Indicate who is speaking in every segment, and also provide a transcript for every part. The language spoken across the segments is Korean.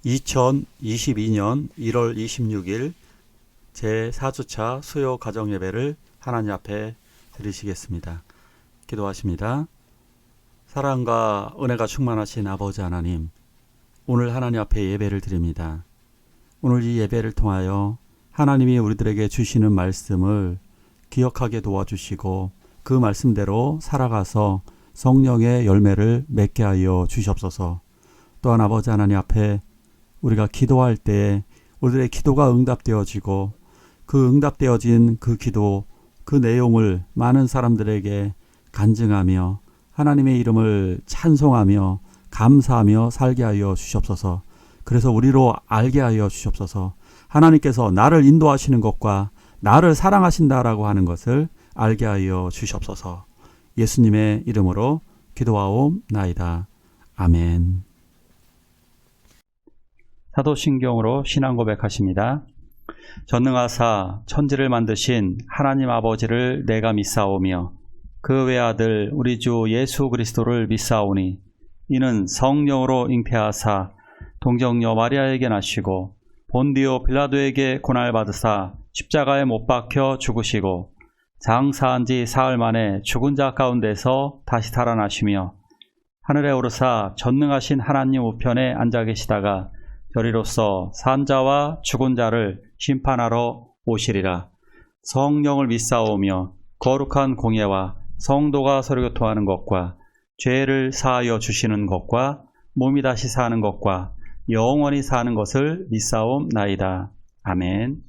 Speaker 1: 2022년 1월 26일 제4주차 수요 가정예배를 하나님 앞에 드리시겠습니다. 기도하십니다. 사랑과 은혜가 충만하신 아버지 하나님, 오늘 하나님 앞에 예배를 드립니다. 오늘 이 예배를 통하여 하나님이 우리들에게 주시는 말씀을 기억하게 도와주시고 그 말씀대로 살아가서 성령의 열매를 맺게 하여 주시옵소서. 또한 아버지 하나님 앞에 우리가 기도할 때 우리들의 기도가 응답되어지고 그 응답되어진 그 기도, 그 내용을 많은 사람들에게 간증하며 하나님의 이름을 찬송하며 감사하며 살게 하여 주시옵소서. 그래서 우리로 알게 하여 주시옵소서. 하나님께서 나를 인도하시는 것과 나를 사랑하신다라고 하는 것을 알게 하여 주시옵소서. 예수님의 이름으로 기도하옵나이다. 아멘. 사도신경으로 신앙 고백하십니다. 전능하사 천지를 만드신 하나님 아버지를 내가 믿사오며 그 외아들 우리 주 예수 그리스도를 믿사오니 이는 성령으로 잉태하사 동정녀 마리아에게 나시고 본디오 빌라도에게 고난받으사 십자가에 못 박혀 죽으시고 장사한 지 사흘 만에 죽은 자 가운데서 다시 살아나시며 하늘에 오르사 전능하신 하나님 우편에 앉아 계시다가 저리로서 산 자와 죽은 자를 심판하러 오시리라. 성령을 믿사오며 거룩한 공예와 성도가 서로 교통하는 것과 죄를 사하여 주시는 것과 몸이 다시 사는 것과 영원히 사는 것을 믿사옵나이다. 아멘.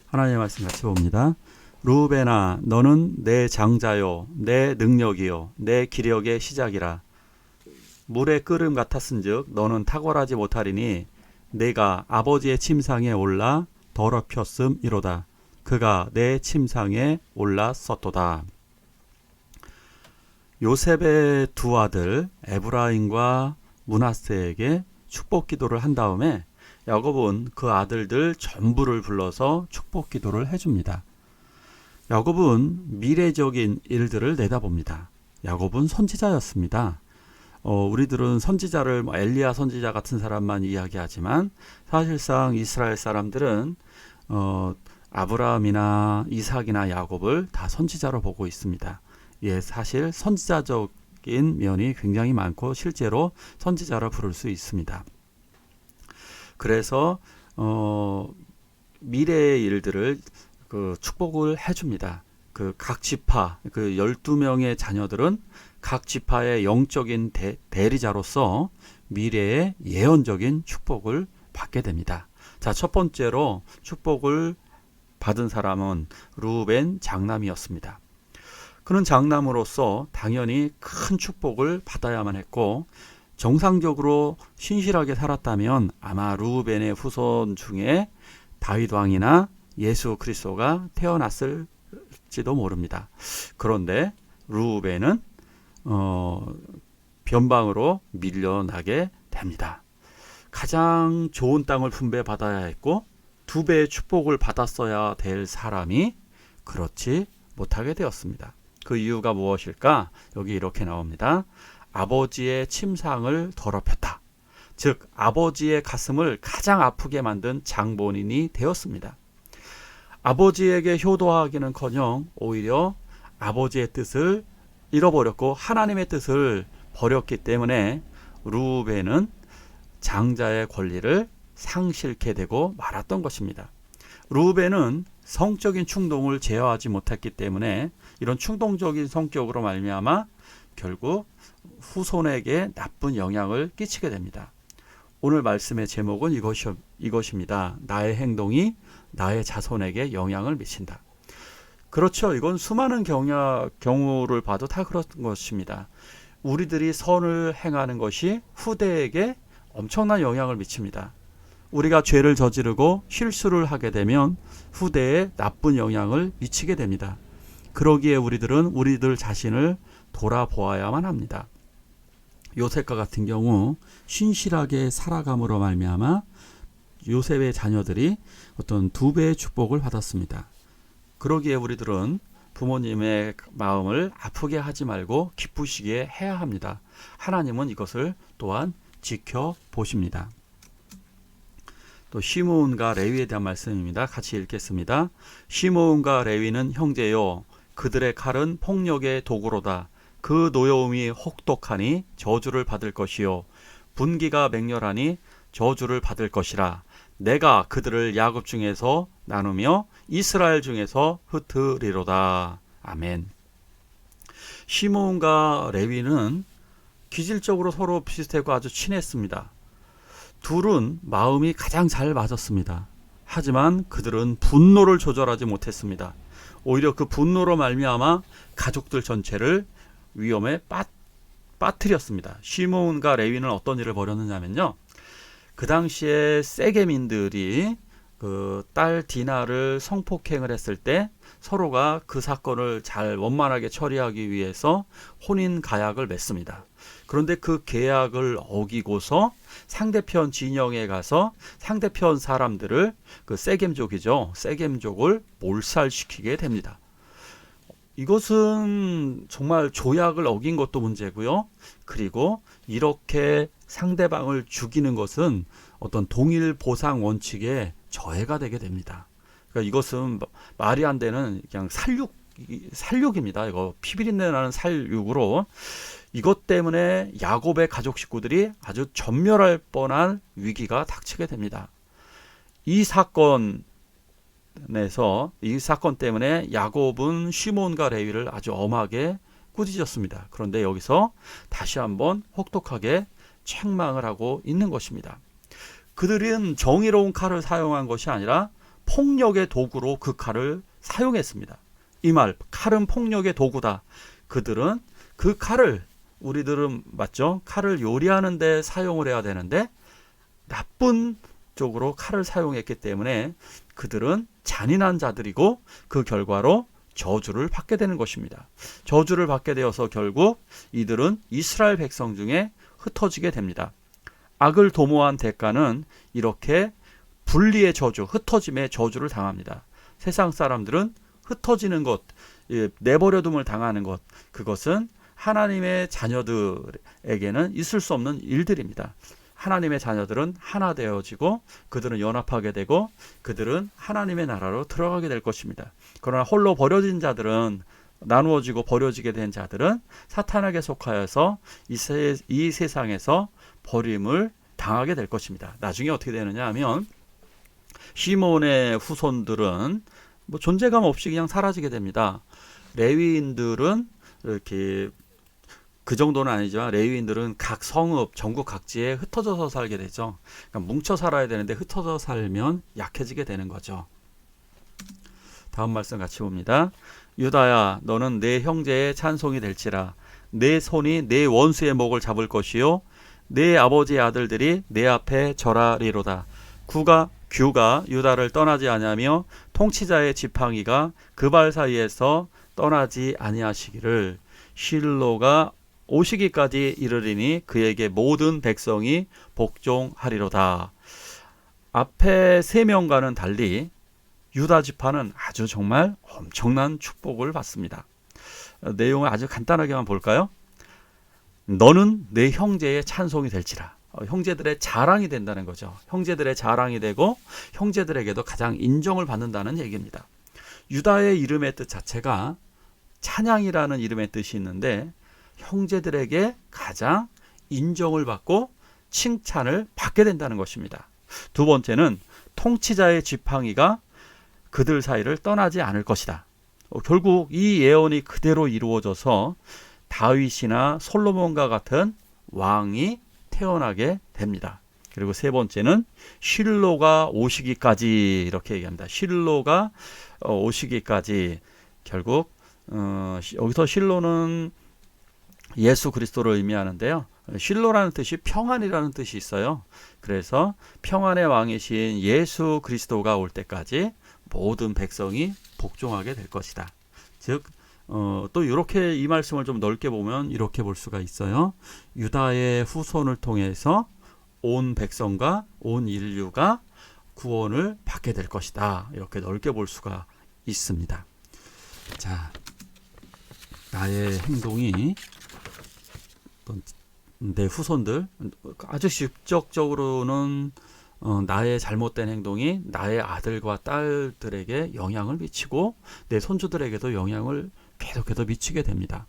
Speaker 1: 하나님의 말씀 같이 봅니다. 르우벤아, 너는 내 장자요, 내 능력이요, 내 기력의 시작이라. 물의 끓음 같았은즉 너는 탁월하지 못하리니 내가 아버지의 침상에 올라 더럽혔음이로다. 그가 내 침상에 올랐었도다. 요셉의 두 아들 에브라임과 므낫세에게 축복 기도를 한 다음에 야곱은 그 아들들 전부를 불러서 축복 기도를 해줍니다. 야곱은 미래적인 일들을 내다봅니다. 야곱은 선지자였습니다. 우리들은 선지자를 엘리야 선지자 같은 사람만 이야기하지만 사실상 이스라엘 사람들은 아브라함이나 이삭이나 야곱을 다 선지자로 보고 있습니다. 예, 사실 선지자적인 면이 굉장히 많고 실제로 선지자로 부를 수 있습니다. 그래서 미래의 일들을 축복을 해줍니다. 그 각 지파, 그 12명의 자녀들은 각 지파의 영적인 대리자로서 미래의 예언적인 축복을 받게 됩니다. 자, 첫 번째로 축복을 받은 사람은 르우벤 장남이었습니다. 그는 장남으로서 당연히 큰 축복을 받아야만 했고, 정상적으로 신실하게 살았다면 아마 르우벤의 후손 중에 다윗 왕이나 예수 그리스도가 태어났을지도 모릅니다. 그런데 르우벤은 변방으로 밀려나게 됩니다. 가장 좋은 땅을 분배받아야 했고 2배의 축복을 받았어야 될 사람이 그렇지 못하게 되었습니다. 그 이유가 무엇일까? 여기 이렇게 나옵니다. 아버지의 침상을 더럽혔다. 즉 아버지의 가슴을 가장 아프게 만든 장본인이 되었습니다. 아버지에게 효도하기는커녕 오히려 아버지의 뜻을 잃어버렸고 하나님의 뜻을 버렸기 때문에 르우벤은 장자의 권리를 상실케 되고 말았던 것입니다. 르우벤은 성적인 충동을 제어하지 못했기 때문에 이런 충동적인 성격으로 말미암아 결국 후손에게 나쁜 영향을 끼치게 됩니다. 오늘 말씀의 제목은 이것입니다. 나의 행동이 나의 자손에게 영향을 미친다. 그렇죠. 이건 수많은 경우를 봐도 다 그런 것입니다. 우리들이 선을 행하는 것이 후대에게 엄청난 영향을 미칩니다. 우리가 죄를 저지르고 실수를 하게 되면 후대에 나쁜 영향을 미치게 됩니다. 그러기에 우리들은 우리들 자신을 돌아보아야만 합니다. 요셉과 같은 경우 신실하게 살아감으로 말미암아 요셉의 자녀들이 어떤 2배의 축복을 받았습니다. 그러기에 우리들은 부모님의 마음을 아프게 하지 말고 기쁘시게 해야 합니다. 하나님은 이것을 또한 지켜보십니다. 또 시므온과 레위에 대한 말씀입니다. 같이 읽겠습니다. 시므온과 레위는 형제요, 그들의 칼은 폭력의 도구로다. 그 노여움이 혹독하니 저주를 받을 것이요, 분기가 맹렬하니 저주를 받을 것이라. 내가 그들을 야곱 중에서 나누며 이스라엘 중에서 흩으리로다. 아멘. 시므온과 레위는 기질적으로 서로 비슷하고 아주 친했습니다. 둘은 마음이 가장 잘 맞았습니다. 하지만 그들은 분노를 조절하지 못했습니다. 오히려 그 분노로 말미암아 가족들 전체를 위험에 빠뜨렸습니다. 시므온과 레위는 어떤 일을 벌였느냐면요, 그 당시에 세겜인들이 그 딸 디나를 성폭행을 했을 때 서로가 그 사건을 잘 원만하게 처리하기 위해서 혼인 가약을 맺습니다. 그런데 그 계약을 어기고서 상대편 진영에 가서 상대편 사람들을, 그 세겜족이죠, 세겜족을 몰살시키게 됩니다. 이것은 정말 조약을 어긴 것도 문제고요. 그리고 이렇게 상대방을 죽이는 것은 어떤 동일 보상 원칙에 저해가 되게 됩니다. 그러니까 이것은 말이 안 되는 그냥 살육입니다. 이거 피비린내 나는 살육으로, 이것 때문에 야곱의 가족 식구들이 아주 전멸할 뻔한 위기가 닥치게 됩니다. 이 사건 때문에 야곱은 시몬과 레위를 아주 엄하게 꾸짖었습니다. 그런데 여기서 다시 한번 혹독하게 책망을 하고 있는 것입니다. 그들은 정의로운 칼을 사용한 것이 아니라 폭력의 도구로 그 칼을 사용했습니다. 이 말, 칼은 폭력의 도구다. 그들은 그 칼을, 우리들은 맞죠? 칼을 요리하는 데 사용을 해야 되는데 나쁜 쪽으로 칼을 사용했기 때문에 그들은 잔인한 자들이고 그 결과로 저주를 받게 되는 것입니다. 저주를 받게 되어서 결국 이들은 이스라엘 백성 중에 흩어지게 됩니다. 악을 도모한 대가는 이렇게 분리의 저주, 흩어짐의 저주를 당합니다. 세상 사람들은 흩어지는 것, 내버려둠을 당하는 것, 그것은 하나님의 자녀들에게는 있을 수 없는 일들입니다. 하나님의 자녀들은 하나 되어지고 그들은 연합하게 되고 그들은 하나님의 나라로 들어가게 될 것입니다. 그러나 홀로 버려진 자들은, 나누어지고 버려지게 된 자들은 사탄에게 속하여서 이 세상에서 버림을 당하게 될 것입니다. 나중에 어떻게 되느냐 하면 시몬의 후손들은 뭐 존재감 없이 그냥 사라지게 됩니다. 레위인들은 이렇게 그 정도는 아니지만 레위인들은 각 성읍 전국 각지에 흩어져서 살게 되죠. 그러니까 뭉쳐 살아야 되는데 흩어져 살면 약해지게 되는 거죠. 다음 말씀 같이 봅니다. 유다야, 너는 내 형제의 찬송이 될지라. 내 손이 내 원수의 목을 잡을 것이요 내 아버지의 아들들이 내 앞에 절하리로다. 규가 유다를 떠나지 아니하며 통치자의 지팡이가 그 발 사이에서 떠나지 아니하시기를. 실로가 오시기까지 이르리니 그에게 모든 백성이 복종하리로다. 앞에 세 명과는 달리 유다 지파는 아주 정말 엄청난 축복을 받습니다. 내용을 아주 간단하게만 볼까요? 너는 내 형제의 찬송이 될지라. 형제들의 자랑이 된다는 거죠. 형제들의 자랑이 되고 형제들에게도 가장 인정을 받는다는 얘기입니다. 유다의 이름의 뜻 자체가 찬양이라는 이름의 뜻이 있는데 형제들에게 가장 인정을 받고 칭찬을 받게 된다는 것입니다. 두 번째는 통치자의 지팡이가 그들 사이를 떠나지 않을 것이다. 결국 이 예언이 그대로 이루어져서 다윗이나 솔로몬과 같은 왕이 태어나게 됩니다. 그리고 세 번째는 실로가 오시기까지 이렇게 얘기합니다. 실로가 오시기까지. 결국 여기서 실로는 예수 그리스도를 의미하는데요. 실로라는 뜻이 평안이라는 뜻이 있어요. 그래서 평안의 왕이신 예수 그리스도가 올 때까지 모든 백성이 복종하게 될 것이다. 즉 또 이렇게 이 말씀을 좀 넓게 보면 이렇게 볼 수가 있어요. 유다의 후손을 통해서 온 백성과 온 인류가 구원을 받게 될 것이다. 이렇게 넓게 볼 수가 있습니다. 자, 나의 행동이 내 후손들, 아주 직접적으로는 나의 잘못된 행동이 나의 아들과 딸들에게 영향을 미치고 내 손주들에게도 영향을 계속해서 미치게 됩니다.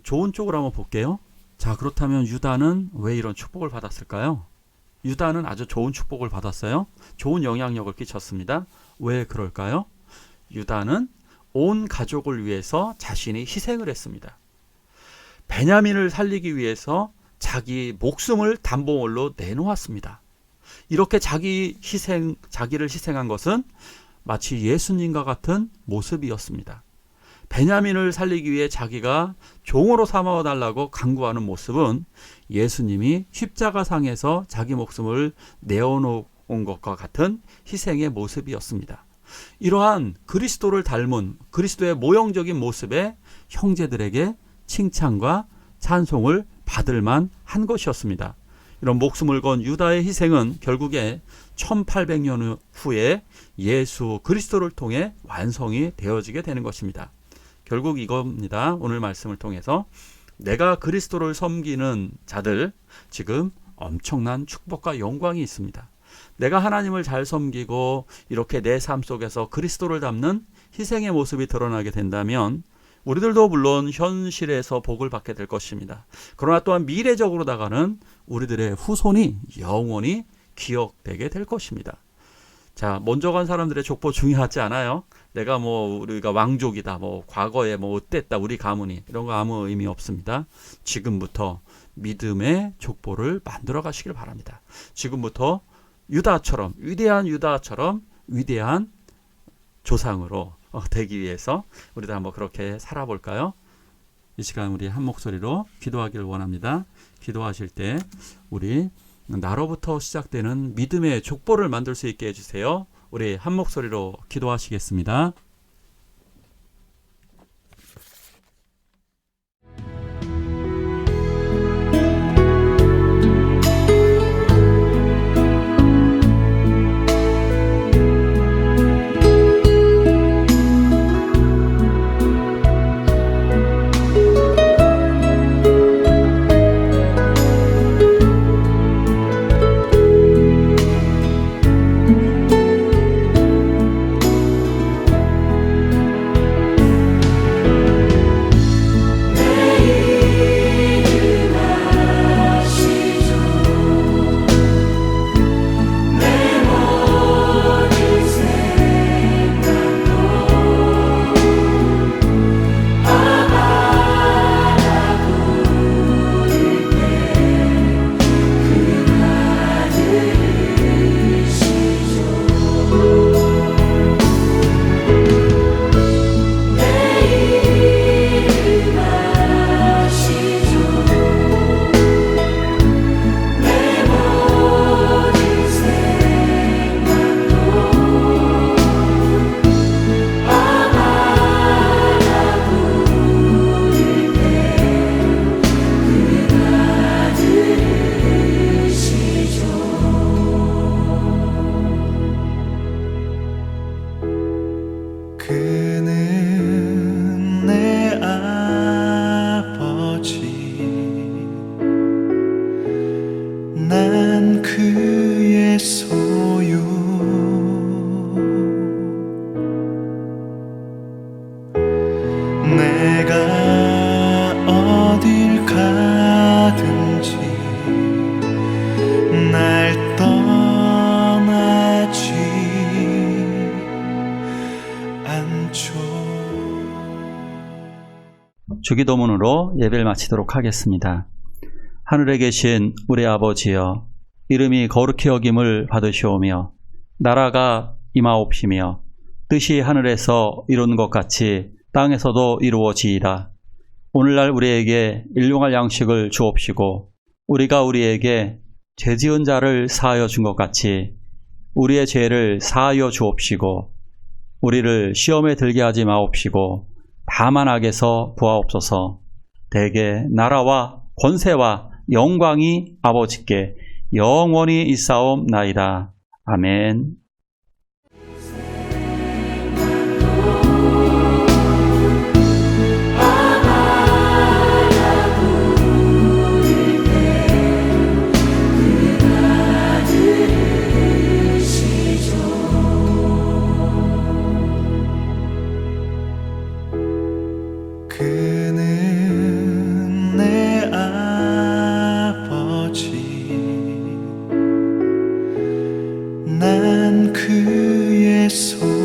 Speaker 1: 좋은 쪽으로 한번 볼게요. 자, 그렇다면 유다는 왜 이런 축복을 받았을까요? 유다는 아주 좋은 축복을 받았어요. 좋은 영향력을 끼쳤습니다. 왜 그럴까요? 유다는 온 가족을 위해서 자신이 희생을 했습니다. 베냐민을 살리기 위해서 자기 목숨을 담보물로 내놓았습니다. 이렇게 자기를 희생한 것은 마치 예수님과 같은 모습이었습니다. 베냐민을 살리기 위해 자기가 종으로 삼아달라고 간구하는 모습은 예수님이 십자가상에서 자기 목숨을 내어놓은 것과 같은 희생의 모습이었습니다. 이러한 그리스도를 닮은 그리스도의 모형적인 모습에 형제들에게 칭찬과 찬송을 받을 만한 것이었습니다. 이런 목숨을 건 유다의 희생은 결국에 1800년 후에 예수 그리스도를 통해 완성이 되어지게 되는 것입니다. 결국 이겁니다. 오늘 말씀을 통해서 내가 그리스도를 섬기는 자들, 지금 엄청난 축복과 영광이 있습니다. 내가 하나님을 잘 섬기고 이렇게 내 삶 속에서 그리스도를 담는 희생의 모습이 드러나게 된다면 우리들도 물론 현실에서 복을 받게 될 것입니다. 그러나 또한 미래적으로다가는 우리들의 후손이 영원히 기억되게 될 것입니다. 자, 먼저 간 사람들의 족보 중요하지 않아요. 내가 우리가 왕족이다, 과거에 어땠다, 우리 가문이, 이런 거 아무 의미 없습니다. 지금부터 믿음의 족보를 만들어 가시길 바랍니다. 지금부터 유다처럼, 위대한 유다처럼 위대한 조상으로 되기 위해서 우리도 한번 그렇게 살아볼까요? 이 시간 우리 한 목소리로 기도하기를 원합니다. 기도하실 때 우리 나로부터 시작되는 믿음의 족보를 만들 수 있게 해주세요. 우리 한 목소리로 기도하시겠습니다.
Speaker 2: 내가 어딜 가든지 날 떠나지 않죠.
Speaker 1: 주기도문으로 예배를 마치도록 하겠습니다. 하늘에 계신 우리 아버지여, 이름이 거룩히 여김을 받으시오며 나라가 임하옵시며 뜻이 하늘에서 이루는 것 같이 땅에서도 이루어지이다. 오늘날 우리에게 일용할 양식을 주옵시고 우리가 우리에게 죄지은 자를 사하여 준 것 같이 우리의 죄를 사하여 주옵시고 우리를 시험에 들게 하지 마옵시고 다만 악에서 구하옵소서. 대개 나라와 권세와 영광이 아버지께 영원히 있사옵나이다. 아멘.
Speaker 2: 그는 내 아버지, 난 그의 손